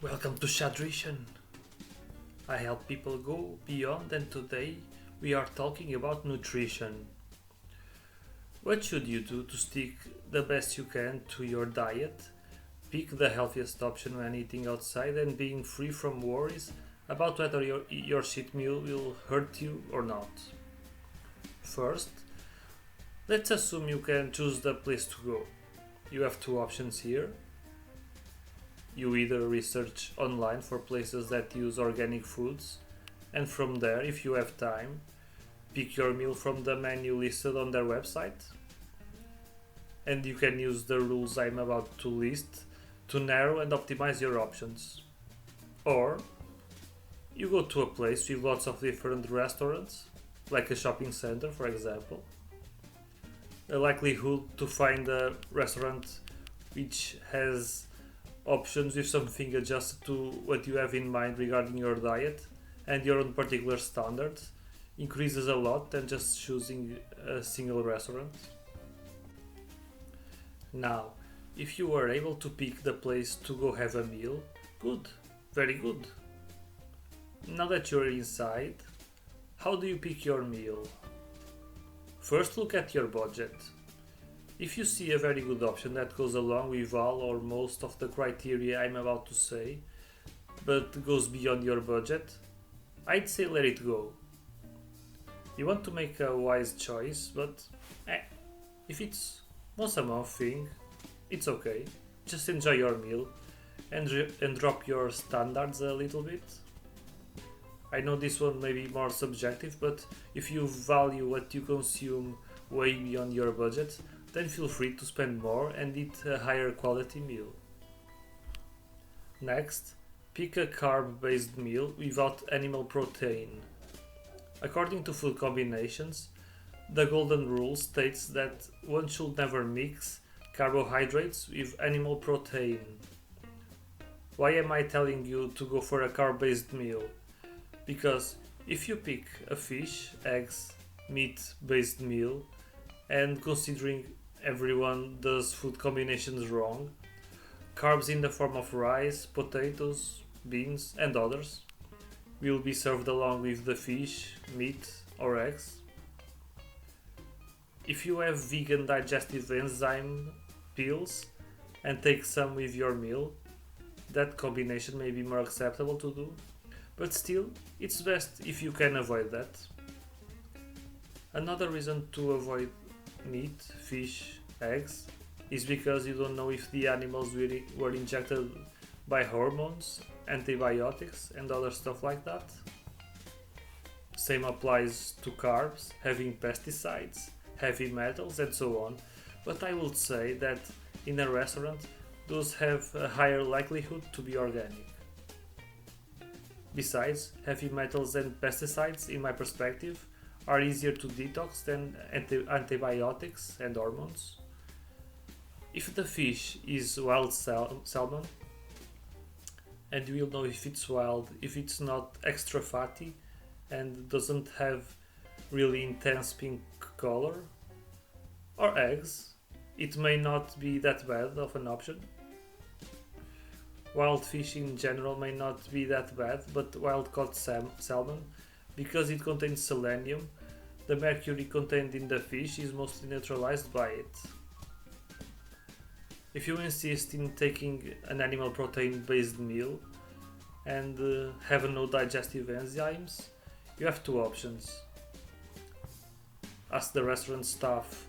Welcome to Shadrishan. I help people go beyond, and today we are talking about nutrition. What should you do to stick the best you can to your diet? Pick the healthiest option when eating outside and being free from worries about whether your cheat meal will hurt you or not. First, let's assume you can choose the place to go. You have two options here. You either research online for places that use organic foods, and from there, if you have time, pick your meal from the menu listed on their website. And you can use the rules I'm about to list to narrow and optimize your options. Or you go to a place with lots of different restaurants, like a shopping center, for example. The likelihood to find a restaurant which has options with something adjusted to what you have in mind regarding your diet and your own particular standards increases a lot than just choosing a single restaurant. Now, if you were able to pick the place to go have a meal, good, very good. Now that you're inside, how do you pick your meal? First, look at your budget. If you see a very good option that goes along with all or most of the criteria I'm about to say, but goes beyond your budget, I'd say let it go. You want to make a wise choice, but if it's once a month thing, it's okay. Just enjoy your meal and drop your standards a little bit. I know this one may be more subjective, but if you value what you consume way beyond your budget, then feel free to spend more and eat a higher quality meal. Next, pick a carb-based meal without animal protein. According to food combinations, the golden rule states that one should never mix carbohydrates with animal protein. Why am I telling you to go for a carb-based meal? Because if you pick a fish, eggs, meat-based meal, and considering everyone does food combinations wrong, carbs in the form of rice, potatoes, beans, and others will be served along with the fish, meat, or eggs. If you have vegan digestive enzyme pills and take some with your meal, that combination may be more acceptable to do, but still, it's best if you can avoid that. Another reason to avoid meat, fish, eggs is because you don't know if the animals were injected by hormones, antibiotics, and other stuff like that. Same applies to carbs, having pesticides, heavy metals, and so on, but I would say that in a restaurant, those have a higher likelihood to be organic. Besides, heavy metals and pesticides, in my perspective, are easier to detox than antibiotics and hormones. If the fish is wild salmon, and you will know if it's wild, if it's not extra fatty and doesn't have really intense pink color, or eggs, it may not be that bad of an option. Wild fish in general may not be that bad, but wild caught salmon, because it contains selenium, the mercury contained in the fish is mostly neutralized by it. If you insist in taking an animal protein based meal and have no digestive enzymes, you have two options. Ask the restaurant staff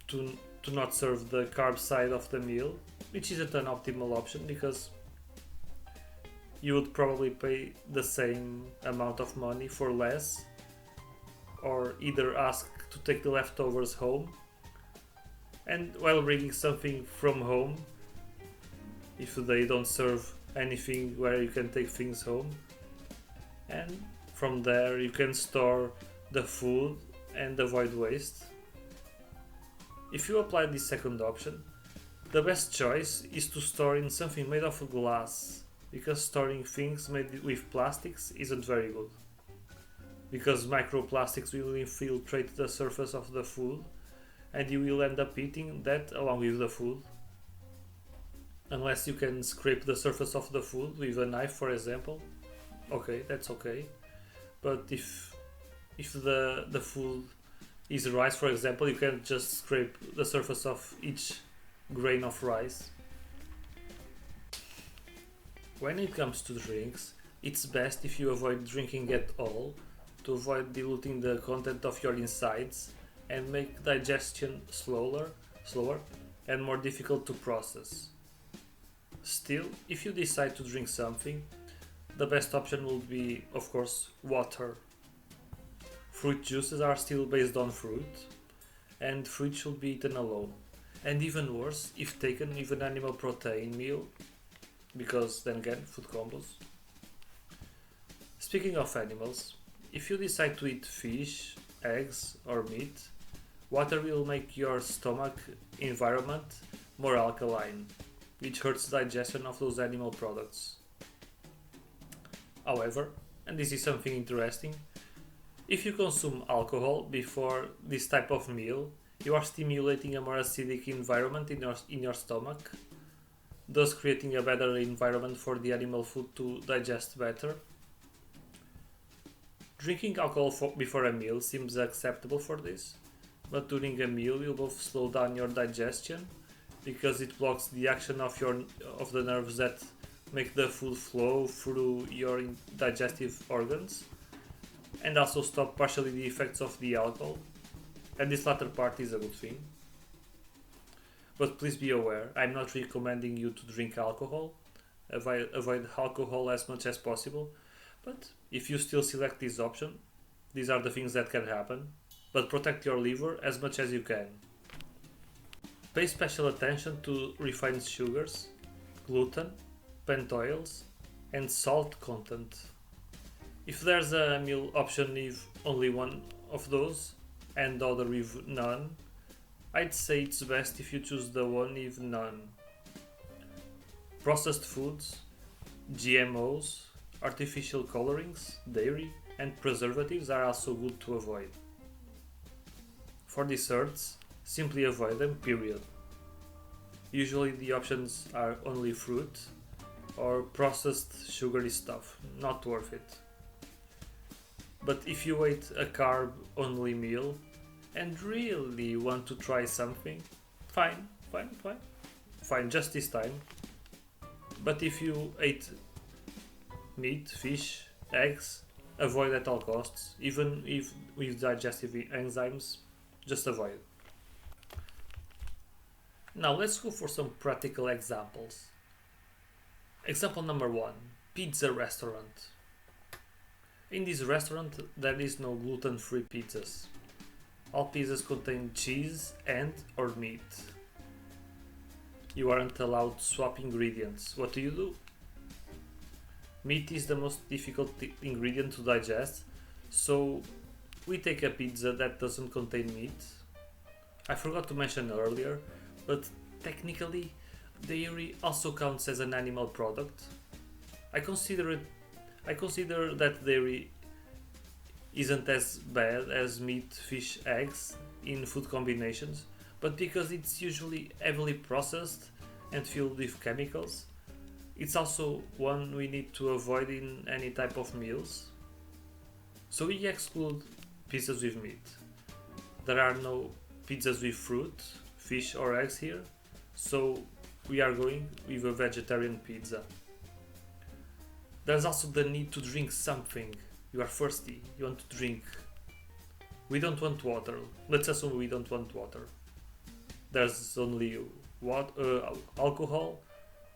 to not serve the carb side of the meal, which isn't an optimal option because you would probably pay the same amount of money for less, or either ask to take the leftovers home, and while bringing something from home, if they don't serve anything where you can take things home, and from there you can store the food and avoid waste. If you apply this second option, the best choice is to store in something made of glass, because storing things made with plastics isn't very good. Because microplastics will infiltrate the surface of the food and you will end up eating that along with the food. unless you can scrape the surface of the food with a knife, for example. Okay, that's okay. But if the food is rice, for example, you can just scrape the surface of each grain of rice. When it comes to drinks, it's best if you avoid drinking at all to avoid diluting the content of your insides and make digestion slower and more difficult to process. Still, if you decide to drink something, the best option will be, of course, water. Fruit juices are still based on fruit, and fruit should be eaten alone. And even worse, if taken with an animal protein meal, because then again, food combos. Speaking of animals, if you decide to eat fish, eggs, or meat, water will make your stomach environment more alkaline, which hurts digestion of those animal products. However, and this is something interesting, if you consume alcohol before this type of meal, you are stimulating a more acidic environment in your stomach, thus creating a better environment for the animal food to digest better. Drinking alcohol before a meal seems acceptable for this, but during a meal will both slow down your digestion because it blocks the action of the nerves that make the food flow through your digestive organs, and also stop partially the effects of the alcohol, and this latter part is a good thing. But please be aware, I'm not recommending you to drink alcohol. Avoid alcohol as much as possible. But if you still select this option, these are the things that can happen. But protect your liver as much as you can. Pay special attention to refined sugars, gluten, plant oils, and salt content. If there's a meal option with only one of those and the other with none, I'd say it's best if you choose the one with none. Processed foods, GMOs, artificial colorings, dairy, and preservatives are also good to avoid. For desserts, simply avoid them, period. Usually the options are only fruit or processed sugary stuff, not worth it. But if you ate a carb only meal and really want to try something, fine, just this time. But if you ate meat, fish, eggs, avoid at all costs, even if with digestive enzymes, just avoid. Now let's go for some practical examples. Example number 1, pizza restaurant. In this restaurant there is no gluten-free pizzas. All pizzas contain cheese and or meat. You aren't allowed to swap ingredients. What do? Meat is the most difficult ingredient to digest, so we take a pizza that doesn't contain meat. I forgot to mention earlier, but technically dairy also counts as an animal product. I consider that dairy isn't as bad as meat, fish, eggs in food combinations, but because it's usually heavily processed and filled with chemicals, it's also one we need to avoid in any type of meals. So we exclude pizzas with meat. There are no pizzas with fruit, fish or eggs here, so we are going with a vegetarian pizza. There's also the need to drink something. You are thirsty, you want to drink. We don't want water. Let's assume we don't want water. There's only alcohol,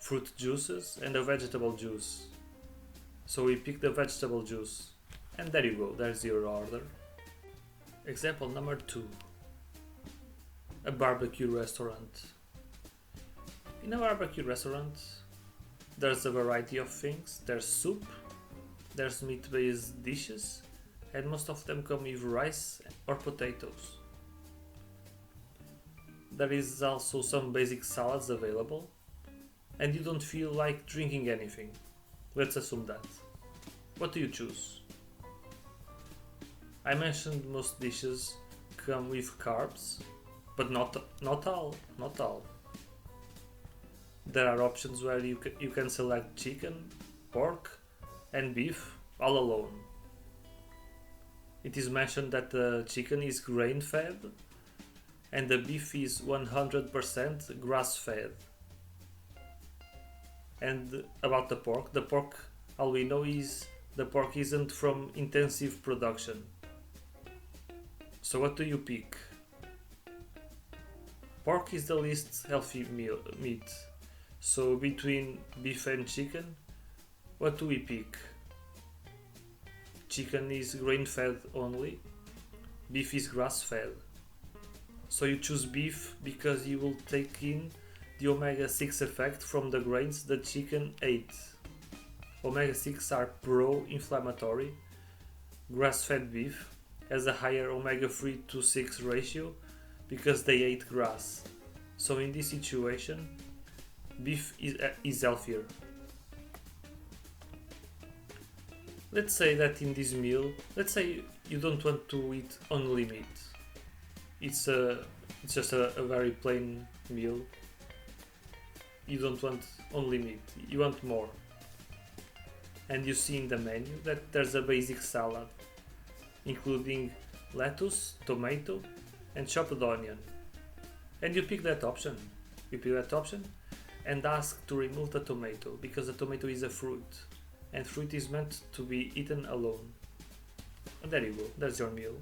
fruit juices, and a vegetable juice. So we pick the vegetable juice. And there you go, there's your order. Example number 2. A barbecue restaurant. In a barbecue restaurant, there's a variety of things. There's soup, there's meat-based dishes, and most of them come with rice or potatoes. There is also some basic salads available, and you don't feel like drinking anything. Let's assume that. What do you choose? I mentioned most dishes come with carbs, but not all. There are options where you can select chicken, pork, and beef all alone. It is mentioned that the chicken is grain fed and the beef is 100% grass fed. And about the pork, all we know is the pork isn't from intensive production. So what do you pick? Pork is the least healthy meat. So between beef and chicken, what do we pick? Chicken is grain fed only, beef is grass fed. So you choose beef because you will take in the omega-6 effect from the grains the chicken ate. Omega-6 are pro-inflammatory. Grass-fed beef has a higher omega-3 to 6 ratio because they ate grass. So in this situation, beef is healthier. Let's say that in this meal, let's say you don't want to eat only meat. It's just a very plain meal. You don't want only meat, you want more. And you see in the menu that there's a basic salad, including lettuce, tomato, and chopped onion. And you pick that option. And ask to remove the tomato, because the tomato is a fruit, and fruit is meant to be eaten alone. And there you go, that's your meal.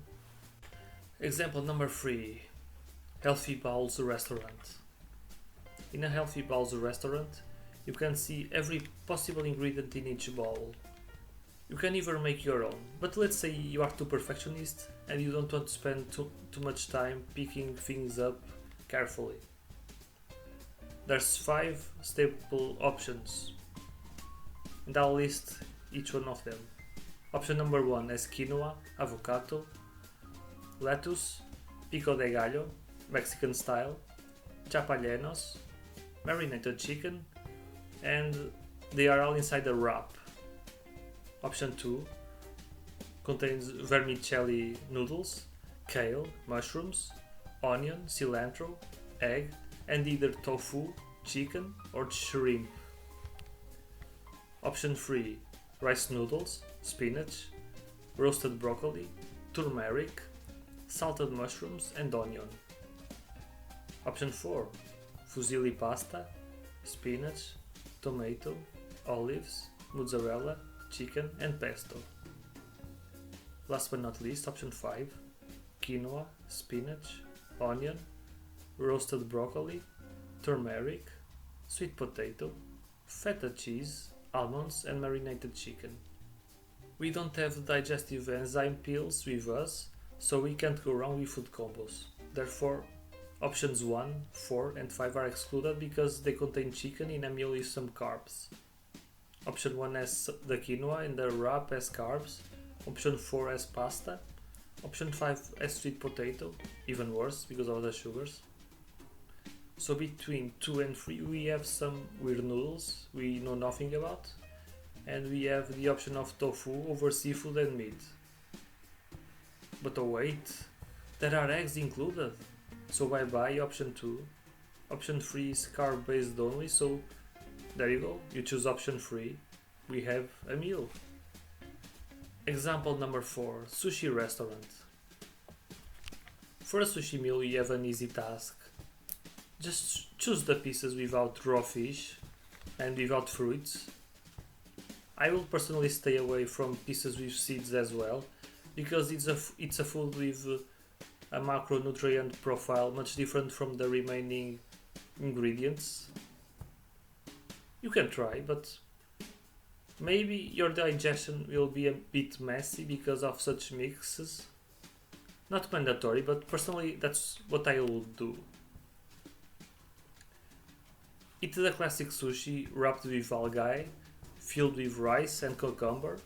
Example number 3. Healthy Bowls Restaurant. In a Healthy Bowls restaurant, you can see every possible ingredient in each bowl. You can even make your own, but let's say you are too perfectionist and you don't want to spend too much time picking things up carefully. There's 5 staple options, and I'll list each one of them. Option number 1 has quinoa, avocado, lettuce, pico de gallo, Mexican style, chapallenos, marinated chicken, and they are all inside a wrap. Option 2 contains vermicelli noodles, kale, mushrooms, onion, cilantro, egg, and either tofu, chicken, or shrimp. Option 3 rice noodles, spinach, roasted broccoli, turmeric, salted mushrooms, and onion. Option 4 fusilli pasta, spinach, tomato, olives, mozzarella, chicken, and pesto. Last but not least, option 5 quinoa, spinach, onion, roasted broccoli, turmeric, sweet potato, feta cheese, almonds, and marinated chicken. We don't have digestive enzyme pills with us, so we can't go wrong with food combos. Therefore, options 1, 4, and 5 are excluded because they contain chicken in a meal with some carbs. Option 1 has the quinoa and the wrap has carbs. Option 4 has pasta. Option 5 has sweet potato, even worse because of the sugars. So between 2 and 3 we have some weird noodles we know nothing about, and we have the option of tofu over seafood and meat. But oh wait, there are eggs included, so bye bye option 2. Option 3 is carb based only, so there you go, you choose option 3, we have a meal. Example number 4, sushi restaurant. For a sushi meal you have an easy task. Just choose the pieces without raw fish and without fruits. I will personally stay away from pieces with seeds as well, because it's a food with a macronutrient profile much different from the remaining ingredients. You can try, but maybe your digestion will be a bit messy because of such mixes. Not mandatory, but personally that's what I would do. Eat the classic sushi wrapped with algae, filled with rice and cucumber,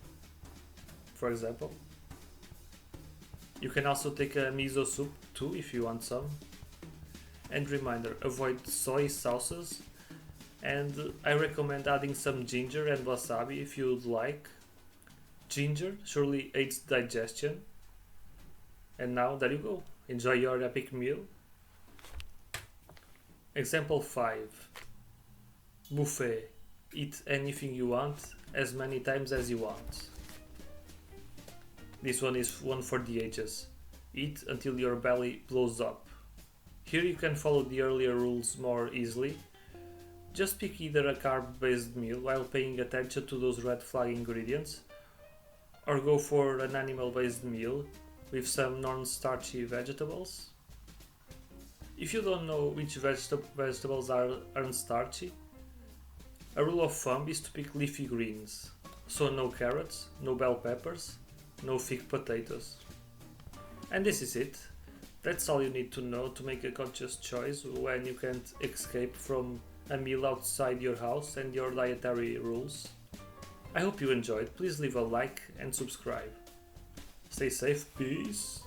for example. You can also take a miso soup too if you want some. And reminder, avoid soy sauces, and I recommend adding some ginger and wasabi if you would like. Ginger surely aids digestion. And now there you go, enjoy your epic meal. Example 5. Buffet. Eat anything you want, as many times as you want. This one is one for the ages. Eat until your belly blows up. Here you can follow the earlier rules more easily. Just pick either a carb-based meal while paying attention to those red flag ingredients, or go for an animal-based meal with some non-starchy vegetables. If you don't know which vegetables aren't starchy, a rule of thumb is to pick leafy greens. So no carrots, no bell peppers, no thick potatoes. And this is it. That's all you need to know to make a conscious choice when you can't escape from a meal outside your house and your dietary rules. I hope you enjoyed. Please leave a like and subscribe. Stay safe. Peace.